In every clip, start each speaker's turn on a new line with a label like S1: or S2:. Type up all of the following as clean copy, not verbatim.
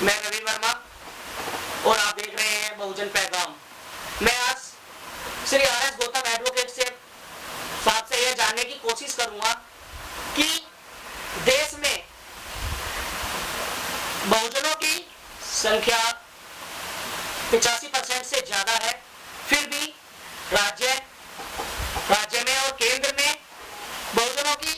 S1: मैं रवि वर्मा और आप देख रहे हैं बहुजन पैगाम। मैं आज श्री RS गौतम एडवोकेट से आपसे यह जानने की कोशिश करूंगा कि देश में बहुजनों की संख्या 85% से ज्यादा है, फिर भी राज्य में और केंद्र में बहुजनों की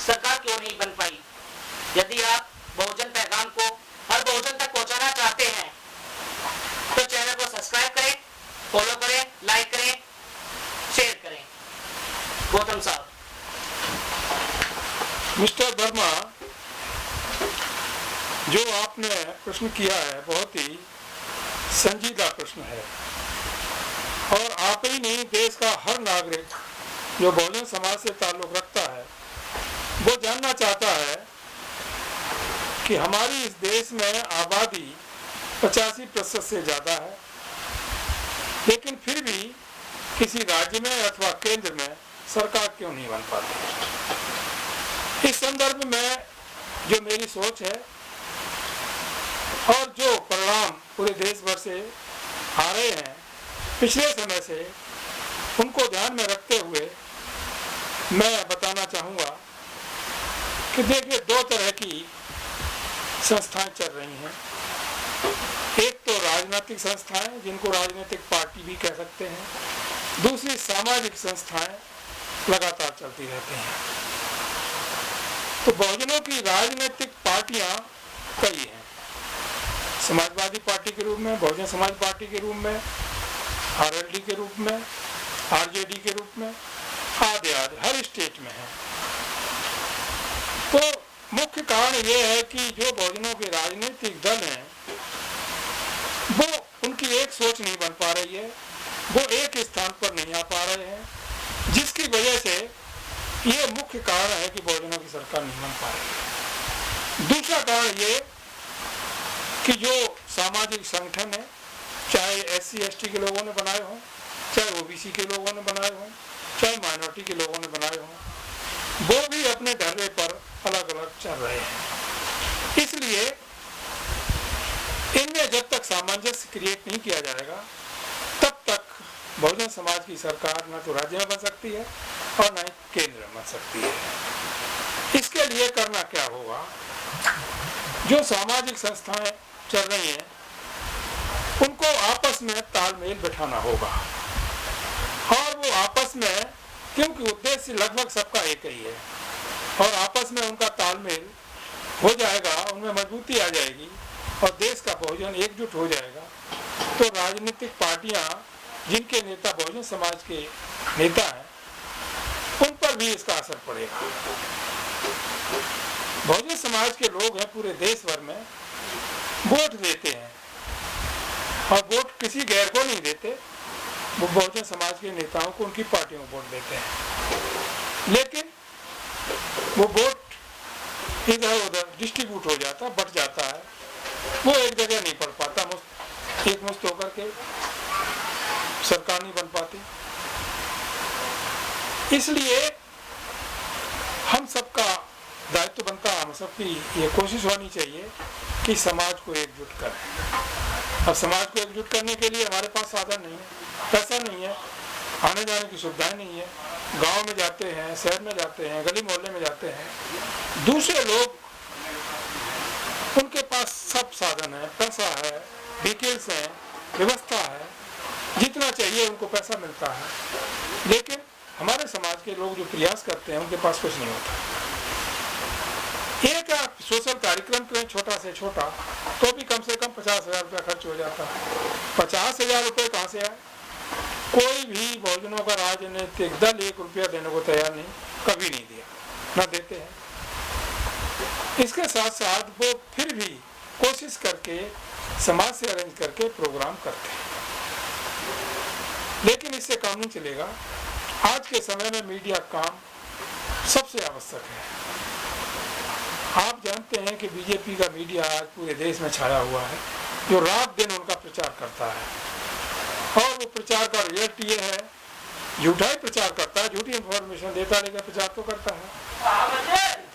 S1: सरकार क्यों नहीं बन पाई। यदि आप बहुजन पैगाम को हर बहुजन तक पहुंचाना चाहते हैं तो चैनल को सब्सक्राइब करें, फॉलो करें, लाइक करें, शेयर करें। गौतम साहब।
S2: मिस्टर वर्मा, जो आपने प्रश्न किया है बहुत ही संजीदा प्रश्न है और आप ही नहीं, देश का हर नागरिक जो बहुजन समाज से ताल्लुक रखता है वो जानना चाहता है कि हमारी इस देश में आबादी 85% से ज़्यादा है, लेकिन फिर भी किसी राज्य में अथवा केंद्र में सरकार क्यों नहीं बन पाती। इस संदर्भ में जो मेरी सोच है और जो परिणाम पूरे देश भर से आ रहे हैं पिछले समय से, उनको ध्यान में रखते हुए मैं बताना चाहूँगा कि देखिए, दो तरह की संस्थाएं चल रही हैं। एक तो राजनीतिक संस्थाएं, जिनको राजनीतिक पार्टी भी कह सकते हैं, दूसरी सामाजिक संस्थाएं लगातार चलती रहती हैं। तो बहुजनों की राजनीतिक पार्टियां कई हैं, समाजवादी पार्टी के रूप में, बहुजन समाज पार्टी के रूप में, RLD के रूप में, RJD के रूप में, आदि आदि हर स्टेट में है। तो मुख्य कारण ये है कि जो बहुजनों के राजनीतिक दल हैं वो उनकी एक सोच नहीं बन पा रही है, वो एक स्थान पर नहीं आ पा रहे हैं, जिसकी वजह से ये मुख्य कारण है कि बहुजनों की सरकार नहीं बन पा रही है। दूसरा कारण ये कि जो सामाजिक संगठन है, चाहे SC/ST के लोगों ने बनाए हों, चाहे OBC के लोगों ने बनाए हों, चाहे माइनॉरिटी के लोगों ने बनाए हों, वो भी अपने ढर्रे पर अलग अलग चल रहे हैं। इसलिए इनमें जब तक सामंजस्य क्रिएट नहीं किया जाएगा तब तक बहुजन समाज की सरकार न तो राज्य में बन सकती है और न ही केंद्र में बन सकती है। इसके लिए करना क्या होगा, जो सामाजिक संस्थाएं चल रही हैं उनको आपस में तालमेल बिठाना होगा और वो आपस में, क्योंकि उद्देश्य लगभग सबका एक ही है, और आपस में उनका तालमेल हो जाएगा, उनमें मजबूती आ जाएगी और देश का बहुजन एकजुट हो जाएगा, तो राजनीतिक पार्टियां जिनके नेता बहुजन समाज के नेता हैं उन पर भी इसका असर पड़ेगा। बहुजन समाज के लोग हैं पूरे देश भर में, वोट देते हैं और वोट किसी गैर को नहीं देते, वो बहुजन समाज के नेताओं को, उनकी पार्टियों को वोट देते हैं, लेकिन वो वोट इधर उधर डिस्ट्रीब्यूट हो जाता, बट जाता है, वो एक जगह नहीं पड़ पाता, एक मुश्त होकर के सरकार नहीं बन पाती। इसलिए हम सबका दायित्व बनता है, हम सबकी ये कोशिश होनी चाहिए कि समाज को एकजुट करें। अब समाज को एकजुट करने के लिए हमारे पास साधन नहीं है, पैसा नहीं है, आने जाने की सुविधाएं नहीं है, गांव में जाते हैं, शहर में जाते हैं, गली मोहल्ले में जाते हैं, दूसरे लोग, उनके पास सब साधन है, पैसा है, व्हीकल्स हैं, व्यवस्था है, जितना चाहिए उनको पैसा मिलता है, लेकिन हमारे समाज के लोग जो प्रयास करते हैं उनके पास कुछ नहीं होता। एक सोशल कार्यक्रम करें छोटा से छोटा तो भी कम से कम 50,000 रुपया खर्च हो जाता है। 50,000 रुपये कहाँ से आए? कोई भी बहुजनों का राजनीतिक दल 1 रुपया देने को तैयार नहीं, कभी नहीं दिया, न देते हैं। इसके साथ साथ वो फिर भी कोशिश करके समाज से अरेंज करके प्रोग्राम करते हैं, लेकिन इससे काम नहीं चलेगा। आज के समय में मीडिया काम सबसे आवश्यक है। आप जानते हैं कि बीजेपी का मीडिया आज पूरे देश में छाया हुआ है, जो रात दिन उनका प्रचार करता है, और वो प्रचार का रिजल्ट ये है, झूठा ही प्रचार करता है, झूठी इंफॉर्मेशन देता है, लेकिन प्रचार तो करता है,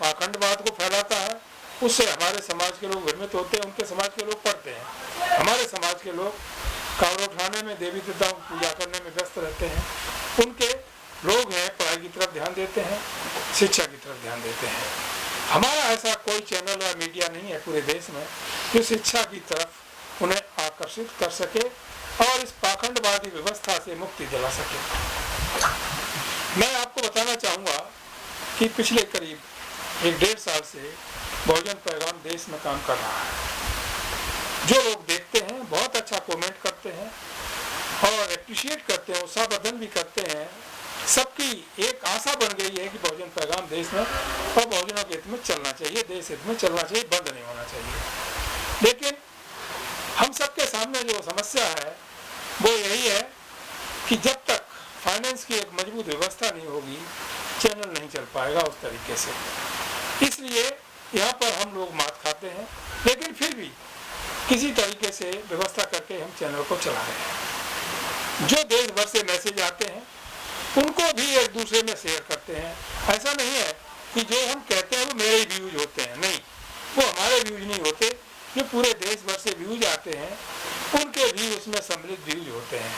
S2: पाखंडवाद को फैलाता है, उससे हमारे समाज के लोग भ्रमित होते हैं, उनके समाज के लोग पढ़ते हैं। हमारे समाज के लोग कावड़ उठाने में, देवी देवताओं की पूजा करने में व्यस्त रहते हैं। उनके लोग हैं पढ़ाई की तरफ ध्यान देते हैं, शिक्षा की तरफ ध्यान देते हैं। हमारा ऐसा कोई चैनल या मीडिया नहीं है पूरे देश में जो शिक्षा की तरफ उन्हें आकर्षित कर सके और इस पाखंडवादी व्यवस्था से मुक्ति दिला सके। मैं आपको बताना चाहूँगा कि पिछले करीब 1-1.5 साल से बहुजन पैगाम देश में काम कर रहा है। जो लोग देखते हैं बहुत अच्छा कमेंट करते हैं और एप्रिशिएट करते हैं, उत्साहवर्धन भी करते हैं। सबकी एक आशा बन गई है कि बहुजन पैगाम देश में और बहुजनों के हित में चलना चाहिए, देश हित में चलना चाहिए, बंद नहीं होना चाहिए। लेकिन हम सबके सामने जो समस्या है वो यही है कि जब तक फाइनेंस की एक मजबूत व्यवस्था नहीं होगी, चैनल नहीं चल पाएगा उस तरीके से। इसलिए यहाँ पर हम लोग मात खाते हैं, लेकिन फिर भी किसी तरीके से व्यवस्था करके हम चैनल को चला रहे हैं। जो देश भर से मैसेज आते हैं उनको भी एक दूसरे में शेयर करते हैं। ऐसा नहीं है कि जो हम कहते हैं वो मेरे ही व्यूज होते हैं, नहीं, वो हमारे व्यूज नहीं होते। जो पूरे देश भर से व्यूज आते हैं उनके भी उसमें सम्मिलित व्यूज होते हैं।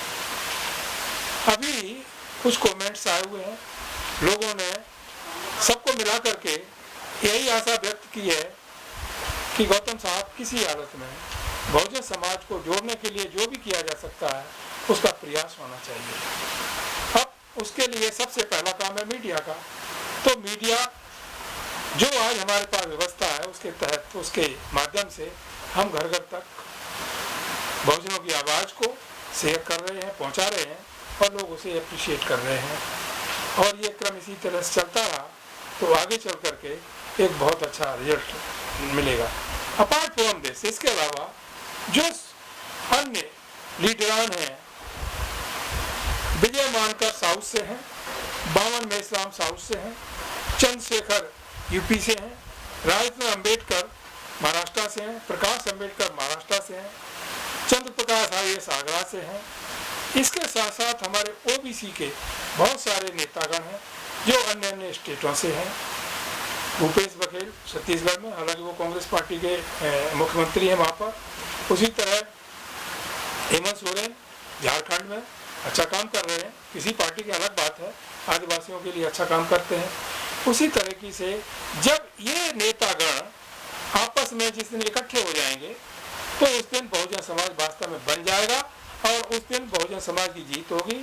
S2: अभी कुछ कमेंट्स आए हुए हैं, लोगों ने सबको मिला करके यही आशा व्यक्त की है कि गौतम साहब किसी हालत में बहुजन समाज को जोड़ने के लिए जो भी किया जा सकता है उसका प्रयास होना चाहिए। अब उसके लिए सबसे पहला काम है मीडिया का। तो मीडिया जो आज हमारे पास व्यवस्था है उसके तहत, उसके माध्यम से हम घर घर तक बहुजनों की आवाज़ को शेयर कर रहे हैं, पहुंचा रहे हैं और लोग उसे अप्रिशिएट कर रहे हैं। और ये क्रम इसी तरह से चलता रहा तो आगे चल करके एक बहुत अच्छा रिजल्ट मिलेगा। अपार्ट फ्रॉम दिस, इसके अलावा जो अन्य लीडरान हैं, विजय मानकर साउथ से हैं, बामन मेश्राम साउथ से हैं, चंद्रशेखर यूपी से हैं, राजरत्न अम्बेडकर महाराष्ट्र से हैं, प्रकाश अम्बेडकर महाराष्ट्र से हैं, चंद्र प्रकाश IAS आगरा से हैं। इसके साथ साथ हमारे ओबीसी के बहुत सारे नेतागण हैं जो अन्य अन्य स्टेटों से हैं। भूपेश बघेल छत्तीसगढ़ में, हालांकि वो कांग्रेस पार्टी के मुख्यमंत्री हैं वहाँ पर। उसी तरह हेमंत सोरेन झारखंड में अच्छा काम कर रहे हैं, किसी पार्टी की अलग बात है, आदिवासियों के लिए अच्छा काम करते हैं। उसी तरीके से जब ये नेतागण आपस में जिस दिन इकट्ठे हो जाएंगे तो उस दिन बहुजन समाज वास्तव में बन जाएगा और उस दिन बहुजन समाज की जीत होगी।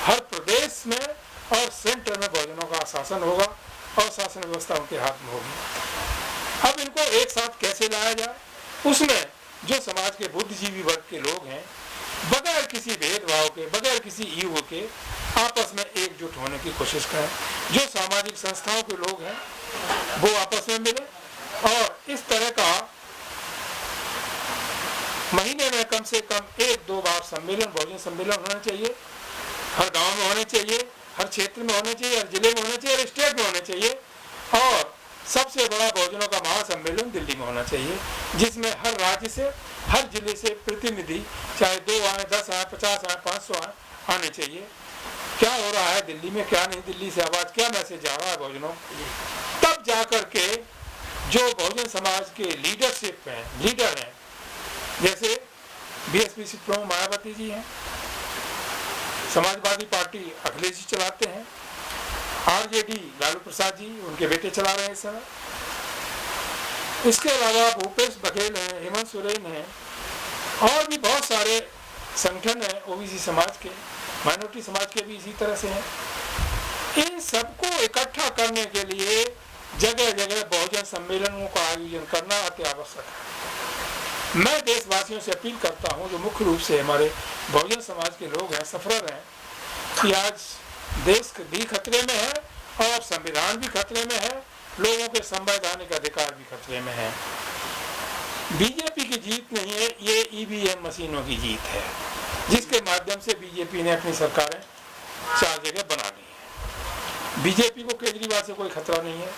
S2: हर प्रदेश में और सेंटर में बहुजनों का शासन होगा और शासन व्यवस्था उनके हाथ में होगी। अब इनको एक साथ कैसे लाया जाए, उसमें जो समाज के बुद्धिजीवी वर्ग के लोग हैं बगैर किसी भेदभाव के, बगैर किसी ईगो के आपस में एकजुट होने की कोशिश करें। जो सामाजिक संस्थाओं के लोग हैं वो आपस में मिले और इस तरह का महीने में कम से कम 1-2 बार सम्मेलन, बहुजन सम्मेलन होना चाहिए। हर गांव में होने चाहिए, हर क्षेत्र में होने चाहिए, हर जिले में होने चाहिए, हर स्टेट में होने चाहिए। और सबसे बड़ा बहुजनों का महासम्मेलन दिल्ली में होना चाहिए, जिसमें हर राज्य से, हर जिले से प्रतिनिधि, चाहे 2 आए, 10 आए, 50 आए, 500 आए, आने चाहिए। क्या हो रहा है दिल्ली में, क्या नहीं, दिल्ली से आवाज, क्या मैसेज आ रहा है बहुजनों, तब जाकर के जो बहुजन समाज के लीडरशिप हैं, लीडर हैं, जैसे BSP सुप्रीमो मायावती जी हैं, समाजवादी पार्टी अखिलेश जी चलाते हैं, RJD लालू प्रसाद जी उनके बेटे चला रहे हैं इस समय। इसके अलावा भूपेश बघेल हैं, हेमंत सोरेन हैं और भी बहुत सारे संगठन हैं ओबीसी समाज के, माइनॉरिटी समाज के भी इसी तरह से हैं। इन सबको इकट्ठा करने के लिए जगह जगह बहुजन सम्मेलनों का आयोजन करना अति आवश्यक है। मैं देशवासियों से अपील करता हूं, जो मुख्य रूप से हमारे बहुजन समाज के लोग हैं, सफरर हैं, कि आज देश भी खतरे में है और संविधान भी खतरे में है, लोगों के संवैधानिक अधिकार भी खतरे में है। बीजेपी की जीत नहीं है, ये EVM मशीनों की जीत है, जिसके माध्यम से बीजेपी ने अपनी सरकारें 4 जगह बना ली है। बीजेपी को केजरीवाल से कोई खतरा नहीं है,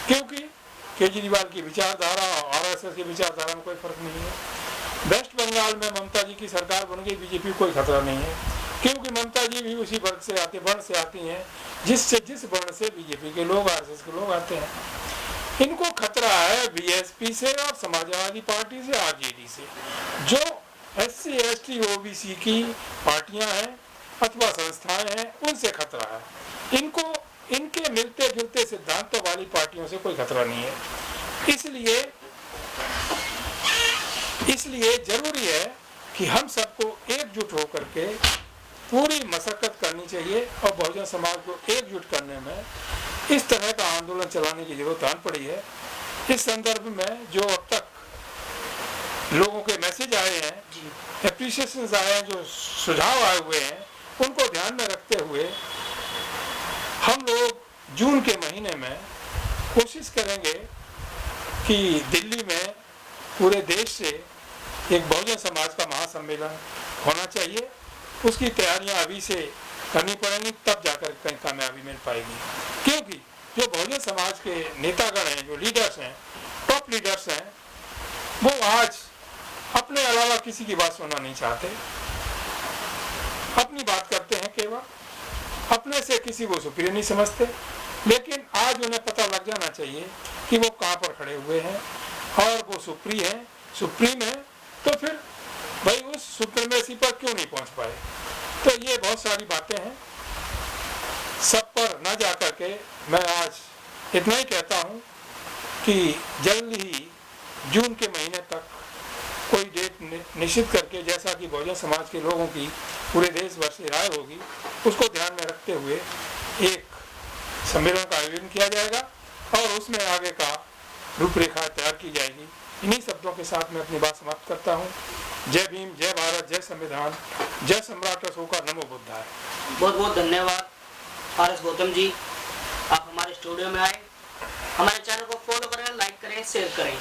S2: क्योंकि केजरीवाल की विचारधारा और RSS की विचारधारा में कोई फर्क नहीं है। वेस्ट बंगाल में ममता जी की सरकार बन गई, बीजेपी को कोई खतरा नहीं है, क्योंकि ममता जी भी उसी वर्ग से आती, वर्ण से आती हैं जिस वर्ण से बीजेपी के लोग, RSS के लोग आते हैं। इनको खतरा है बीएसपी से और समाजवादी पार्टी से, आरजेडी से। जो SC ST OBC की पार्टियां हैं अथवा संस्थाएं हैं उनसे खतरा है। इनको इनके मिलते जुलते सिद्धांतों वाली पार्टियों से कोई खतरा नहीं है। इसलिए जरूरी है कि हम सबको एकजुट होकर के पूरी मशक्कत करनी चाहिए और बहुजन समाज को एकजुट करने में इस तरह का आंदोलन चलाने की जरूरत आन पड़ी है। इस संदर्भ में जो अब तक लोगों के मैसेज आए हैं, एप्रिसिएशन आए हैं, जो सुझाव आए हुए हैं, उनको ध्यान में रखते हुए हम लोग जून के महीने में कोशिश करेंगे कि दिल्ली में पूरे देश से एक बहुजन समाज का महासम्मेलन होना चाहिए। उसकी तैयारियां अभी से करनी पड़ेंगी, तब जाकर कहीं कामयाबी मिल पाएगी। क्योंकि जो बहुजन समाज के नेतागण हैं, जो लीडर्स हैं, टॉप लीडर्स हैं, वो आज अपने अलावा किसी की बात सुनना नहीं चाहते। अपनी बात करते हैं, केवल अपने से किसी को सुप्रीम नहीं समझते। लेकिन आज उन्हें पता लग जाना चाहिए कि वो कहाँ पर खड़े हुए हैं और वो सुप्रीम है, तो फिर भाई उस सुप्रीमेसी पर क्यों नहीं पहुंच पाए। तो ये बहुत सारी बातें हैं, सब पर न जा करके मैं आज इतना ही कहता हूं कि जल्द ही जून के महीने तक कोई डेट निश्चित करके, जैसा कि बहुजन समाज के लोगों की पूरे देश भर से राय होगी, उसको ध्यान में रखते हुए एक सम्मेलन का आयोजन किया जाएगा और उसमें आगे का रूपरेखा तैयार की जाएगी। इन्हीं शब्दों के साथ मैं अपनी बात समाप्त करता हूँ। जय भीम, जय भारत, जय संविधान, जय सम्राट अशोका, नमो बुद्धाय।
S1: बहुत बहुत धन्यवाद RS गौतम जी, आप हमारे स्टूडियो में आए। हमारे चैनल को फॉलो करें, लाइक करें, शेयर करें।